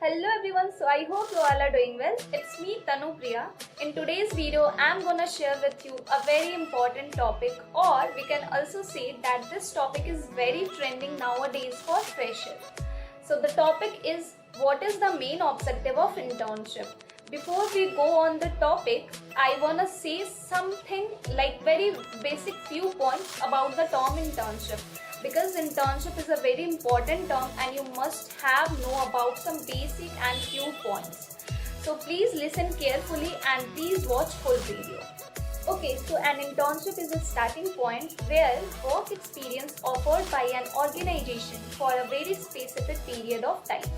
Hello everyone, so I hope you all are doing well. It's me Tanu Priya. In today's video, I'm gonna share with you a very important topic, or we can also say that this topic is very trending nowadays for freshers. So the topic is, what is the main objective of internship? Before we go on the topic, I wanna say something like very basic few points about the term internship. Because internship is a very important term and you must have know about some basic and few points. So please listen carefully and please watch full video. Okay, so an internship is a starting point where work experience offered by an organization for a very specific period of time.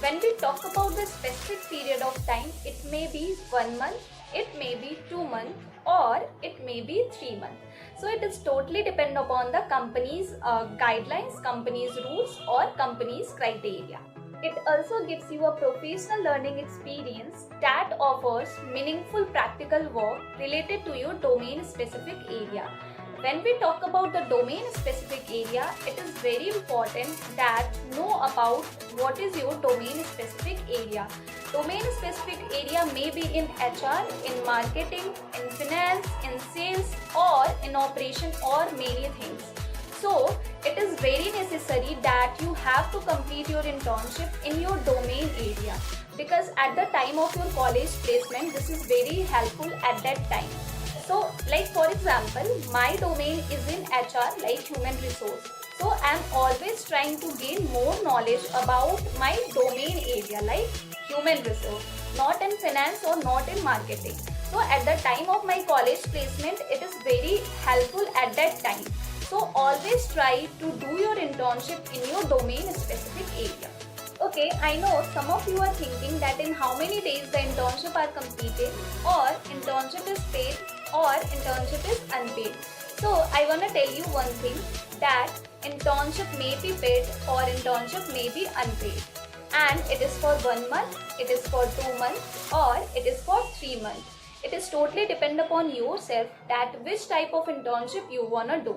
When we talk about the specific period of time, it may be 1 month, it may be 2 months, or it may be 3 months. So it is totally depend upon the company's guidelines, company's rules, or company's criteria. It also gives you a professional learning experience that offers meaningful practical work related to your domain specific area. When we talk about the domain specific area, it is very important that know about what is your domain specific area. Domain specific area may be in HR, in marketing, in finance, in sales, or in operation, or many things. So it is very necessary that you have to complete your internship in your domain area, because at the time of your college placement, this is very helpful at that time. So like for example, my domain is in HR, like human resource. So I am always trying to gain more knowledge about my domain area, like human resource, not in finance or not in marketing. So at the time of my college placement, it is very helpful at that time. So always try to do your internship in your domain specific area. Okay, I know some of you are thinking that in how many days the internship are completed, or internship is paid, or internship is unpaid. So I want to tell you one thing, that internship may be paid or internship may be unpaid. And it is for 1 month, it is for 2 months, or it is for 3 months. It is totally depend upon yourself that which type of internship you want to do.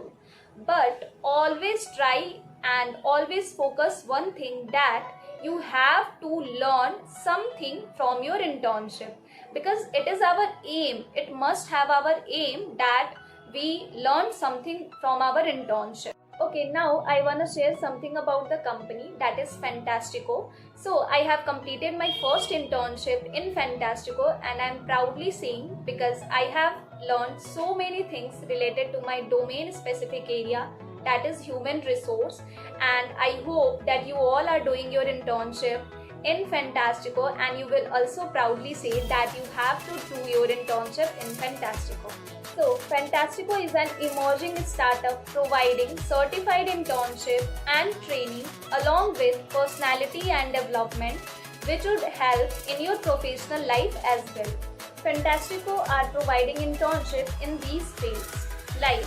But always try and always focus one thing, that you have to learn something from your internship, because it is our aim, it must have our aim that we learn something from our internship. Okay, now I want to share something about the company, that is Fantastico. So I have completed my first internship in Fantastico and I am proudly saying, because I have learned so many things related to my domain specific area, that is human resource, and I hope that you all are doing your internship in Fantastico and you will also proudly say that you have to do your internship in Fantastico. So Fantastico is an emerging startup providing certified internship and training along with personality and development, which would help in your professional life as well. Fantastico are providing internship in these fields like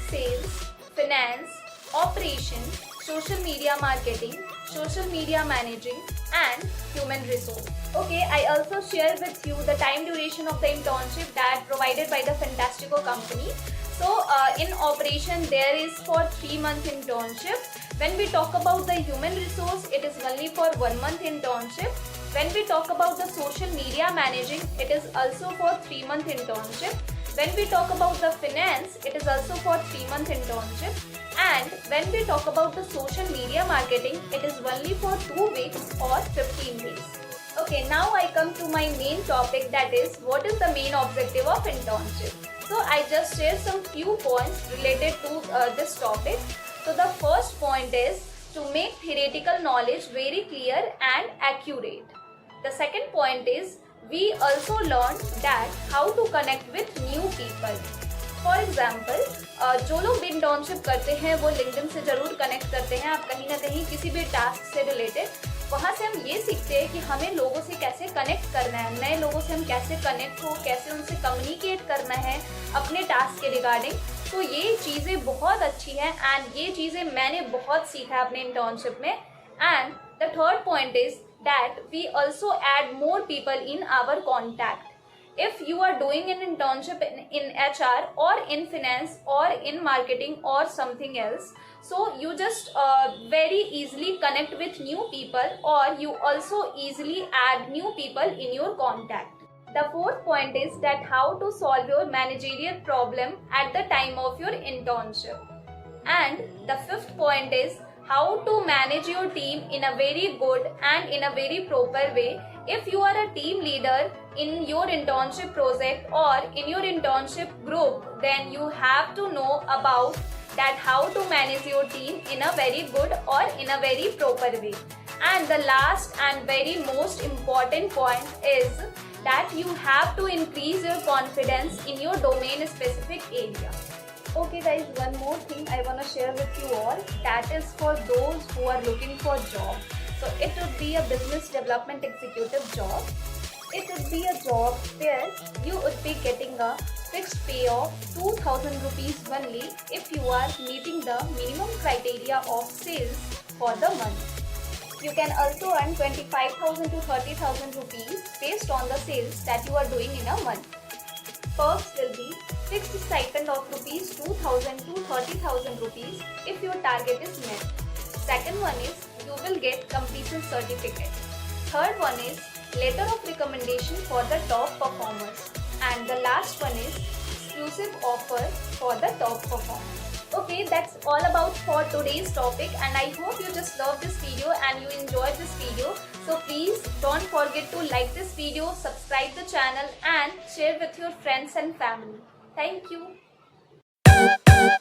sales, finance, operation, social media marketing, social media managing, and human resource. Okay, I also share with you the time duration of the internship that provided by the Fantastico company. So in operation, there is for 3 month internship. When we talk about the human resource, it is only for 1 month internship. When we talk about the social media managing, it is also for 3 month internship. When we talk about the finance, it is also for 3 month internship. And when we talk about the social media marketing, it is only for 2 weeks or 15 days. Okay, now I come to my main topic, that is, what is the main objective of internship. So I just share some few points related to this topic. So the first point is to make theoretical knowledge very clear and accurate. The second point is, we also learn that how to connect with new people. For example जो लोग भी internship करते हैं वो LinkedIn से ज़रूर connect करते हैं। आप कहीं ना कहीं किसी भी टास्क से रिलेटेड, वहाँ से हम ये सीखते हैं कि हमें लोगों से कैसे कनेक्ट करना है, नए लोगों से हम कैसे कनेक्ट हो, कैसे उनसे कम्युनिकेट करना है अपने टास्क के रिगार्डिंग। तो ये चीज़ें बहुत अच्छी हैं एंड ये चीज़ें मैंने बहुत सीखा है अपने इंटर्नशिप में। And the third point is that we also add more people in our contact. if you are doing an internship in HR or in finance or in marketing or something else, so you just very easily connect with new people, or you also easily add new people in your contact. The fourth point is that how to solve your managerial problem at the time of your internship. And the fifth point is how to manage your team in a very good and in a very proper way. If you are a team leader in your internship project or in your internship group, then you have to know about that how to manage your team in a very good or in a very proper way. And the last and very most important point is that you have to increase your confidence in your domain specific area. Okay guys, one more thing I want to share with you all, that is for those who are looking for job. So it would be a business development executive job. It would be a job where you would be getting a fixed pay of 2000 rupees only if you are meeting the minimum criteria of sales for the month. You can also earn 25,000 to 30,000 rupees based on the sales that you are doing in a month. Perks will be fixed stipend of rupees 2,000 to 30,000 rupees if your target is met. Second one is you will get completion certificate. Third one is letter of recommendation for the top performers. And the last one is exclusive offer for the top performers. Okay, that's all about for today's topic, and I hope you just loved this video and you enjoyed this video. So please don't forget to like this video, subscribe the channel and share with your friends and family. Thank you.